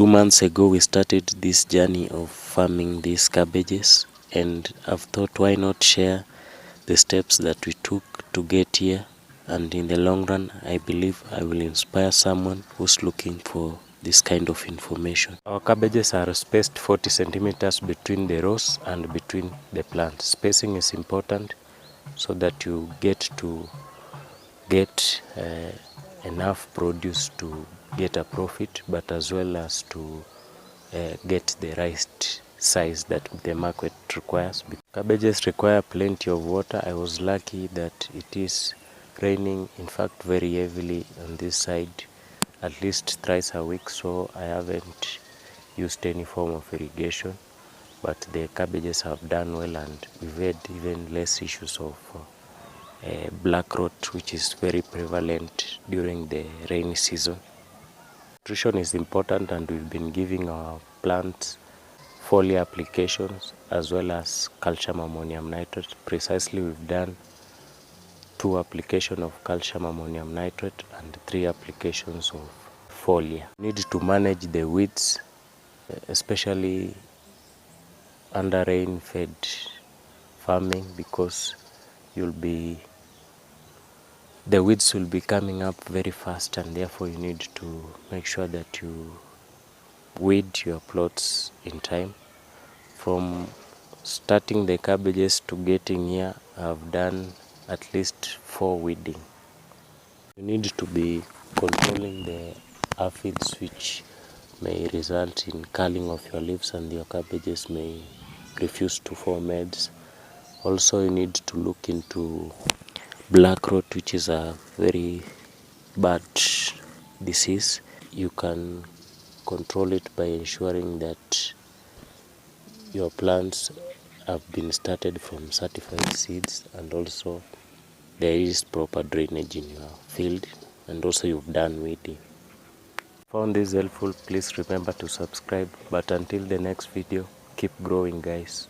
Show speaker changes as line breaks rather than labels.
2 months ago we started this journey of farming these cabbages, and I've thought why not share the steps that we took to get here, and in the long run I believe I will inspire someone who's looking for this kind of information. Our cabbages are spaced 40 centimeters between the rows and between the plants. Spacing is important so that you get enough produce to get a profit, but as well as to get the right size that the market requires. Cabbages require plenty of water. I was lucky that it is raining, in fact very heavily on this side, at least thrice a week, so I haven't used any form of irrigation, but the cabbages have done well, and we've had even less issues of black rot, which is very prevalent during the rainy season. Nutrition is important, and we've been giving our plants foliar applications as well as calcium ammonium nitrate. Precisely, we've done 2 applications of calcium ammonium nitrate and 3 applications of foliar. Need to manage the weeds, especially under rain-fed farming, because the weeds will be coming up very fast, and therefore you need to make sure that you weed your plots in time. From starting the cabbages to getting here, I've done at least 4 weeding. You need to be controlling the aphids, which may result in culling of your leaves, and your cabbages may refuse to form heads. Also, you need to look into black rot, which is a very bad disease. You can control it by ensuring that your plants have been started from certified seeds, and also there is proper drainage in your field, and also you've done weeding. Found this helpful, please remember to subscribe. But until the next video, keep growing, guys.